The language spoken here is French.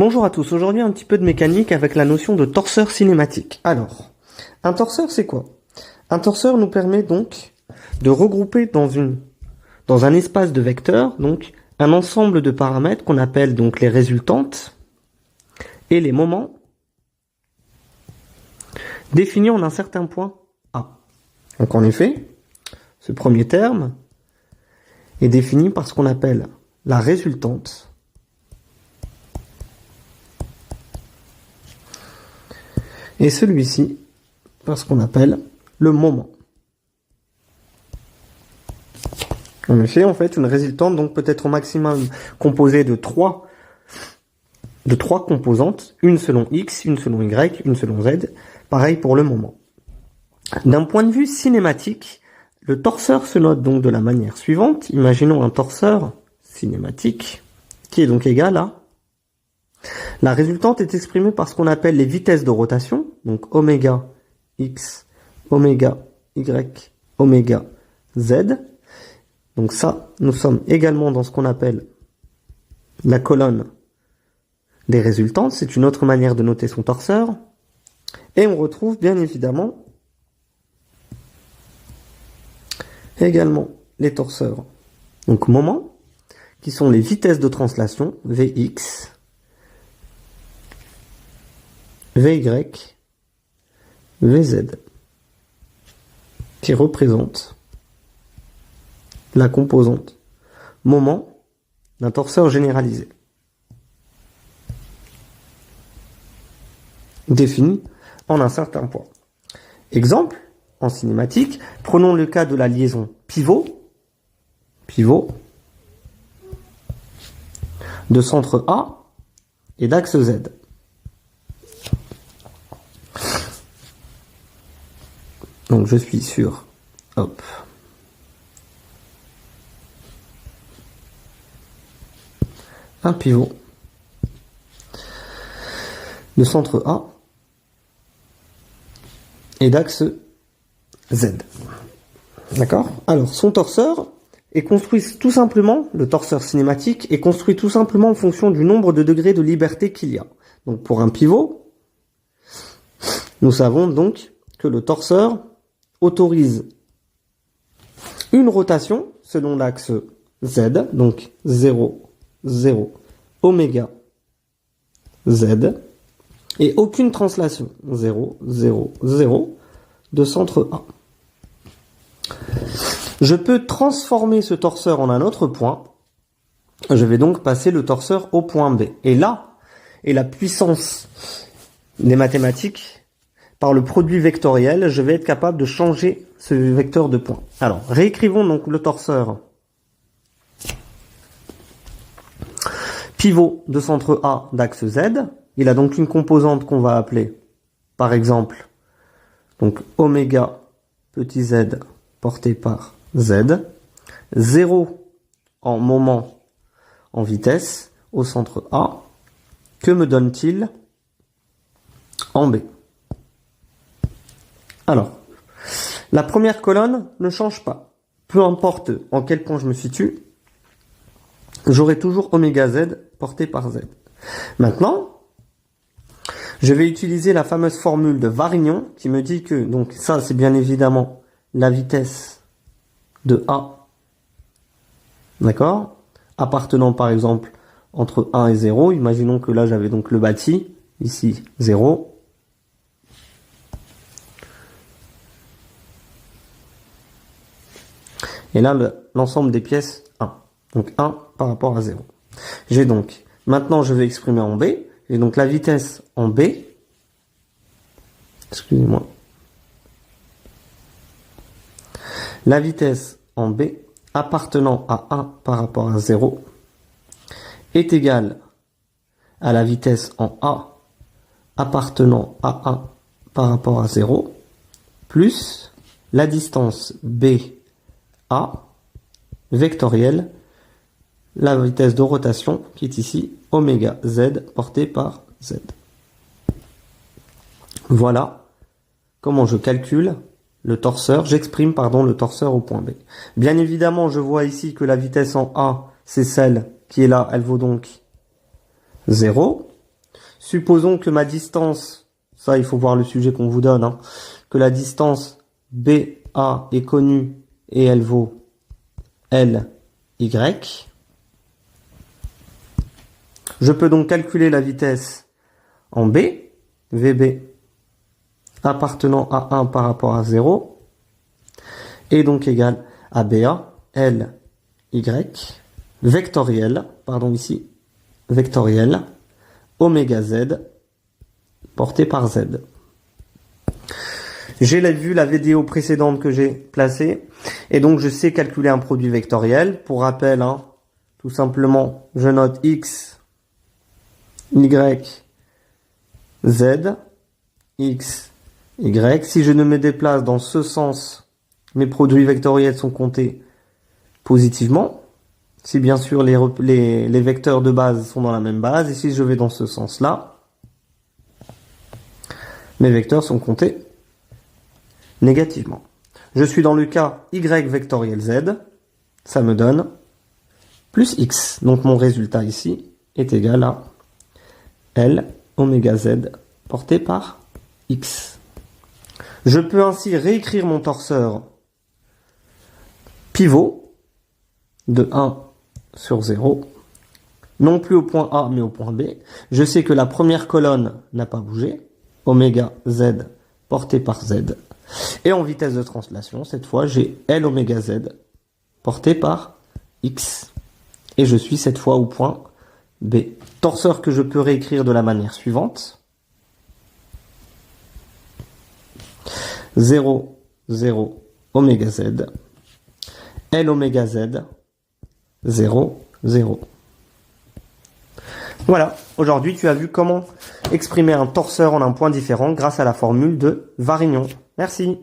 Bonjour à tous, aujourd'hui un petit peu de mécanique avec la notion de torseur cinématique. Alors, un torseur c'est quoi? Un torseur nous permet donc de regrouper dans un espace de vecteurs, donc un ensemble de paramètres qu'on appelle donc les résultantes et les moments définis en un certain point A. Donc en effet, ce premier terme est défini par ce qu'on appelle la résultante et celui-ci par ce qu'on appelle le moment. En effet, une résultante donc peut être au maximum composée de trois composantes, une selon x, une selon y, une selon z. Pareil pour le moment. D'un point de vue cinématique, le torseur se note donc de la manière suivante. Imaginons un torseur cinématique qui est donc égal à... La résultante est exprimée par ce qu'on appelle les vitesses de rotation, donc oméga x, oméga y, oméga z. Donc ça, nous sommes également dans ce qu'on appelle la colonne des résultantes. C'est une autre manière de noter son torseur. Et on retrouve bien évidemment également les torseurs, donc moments, qui sont les vitesses de translation, Vx, Vy, Vz, qui représentent la composante moment d'un torseur généralisé, défini en un certain point. Exemple, en cinématique, prenons le cas de la liaison pivot de centre A et d'axe Z. Donc je suis sur, un pivot de centre A et d'axe Z. D'accord? Alors, son torseur est construit tout simplement, le torseur cinématique est construit tout simplement en fonction du nombre de degrés de liberté qu'il y a. Donc, pour un pivot, nous savons donc que le torseur autorise une rotation selon l'axe Z, donc 0, 0, oméga Z, et aucune translation, 0, 0, 0, de centre A. Je peux transformer ce torseur en un autre point. Je vais donc passer le torseur au point B. Et là est la puissance des mathématiques. Par le produit vectoriel, je vais être capable de changer ce vecteur de points. Alors, réécrivons donc le torseur pivot de centre A d'axe Z. Il a donc une composante qu'on va appeler, par exemple, donc oméga petit z porté par z, 0 en moment en vitesse au centre A. Que me donne-t-il en B? Alors, la première colonne ne change pas. Peu importe en quel point je me situe, j'aurai toujours oméga z porté par z. Maintenant, je vais utiliser la fameuse formule de Varignon qui me dit que, donc ça c'est bien évidemment la vitesse de A, d'accord, appartenant par exemple entre 1 et 0. Imaginons que là j'avais donc le bâti, ici 0. Et là l'ensemble des pièces 1. Donc 1 par rapport à 0. J'ai donc, maintenant je vais exprimer en B. Et donc la vitesse en B, excusez-moi, la vitesse en B appartenant à 1 par rapport à 0 est égale à la vitesse en A appartenant à 1 par rapport à 0 plus la distance BA vectorielle, la vitesse de rotation qui est ici oméga z porté par z. Voilà comment je calcule le torseur, j'exprime le torseur au point B. Bien évidemment, je vois ici que la vitesse en A, c'est celle qui est là, elle vaut donc 0. supposons que ma distance, ça il faut voir le sujet qu'on vous donne, hein, que la distance BA est connue et elle vaut LY. Je peux donc calculer la vitesse en B, VB appartenant à 1 par rapport à 0, et donc égal à BA, LY, vectoriel, vectoriel, oméga Z, porté par Z. J'ai vu la vidéo précédente que j'ai placée, et donc je sais calculer un produit vectoriel. Pour rappel, hein, tout simplement, je note X, Y, Z, X, Y. Si je ne me déplace dans ce sens, mes produits vectoriels sont comptés positivement. Si bien sûr les vecteurs de base sont dans la même base, et si je vais dans ce sens-là, mes vecteurs sont comptés négativement. Je suis dans le cas Y vectoriel Z, ça me donne plus X. Donc mon résultat ici est égal à L oméga Z porté par X. Je peux ainsi réécrire mon torseur pivot de 1 sur 0, non plus au point A mais au point B. Je sais que la première colonne n'a pas bougé, oméga Z porté par Z. Et en vitesse de translation, cette fois, j'ai L oméga Z porté par X. Et je suis cette fois au point B. Torseur que je peux réécrire de la manière suivante. 0, 0, oméga Z. L oméga Z, 0, 0. Voilà, aujourd'hui tu as vu comment exprimer un torseur en un point différent grâce à la formule de Varignon. Merci.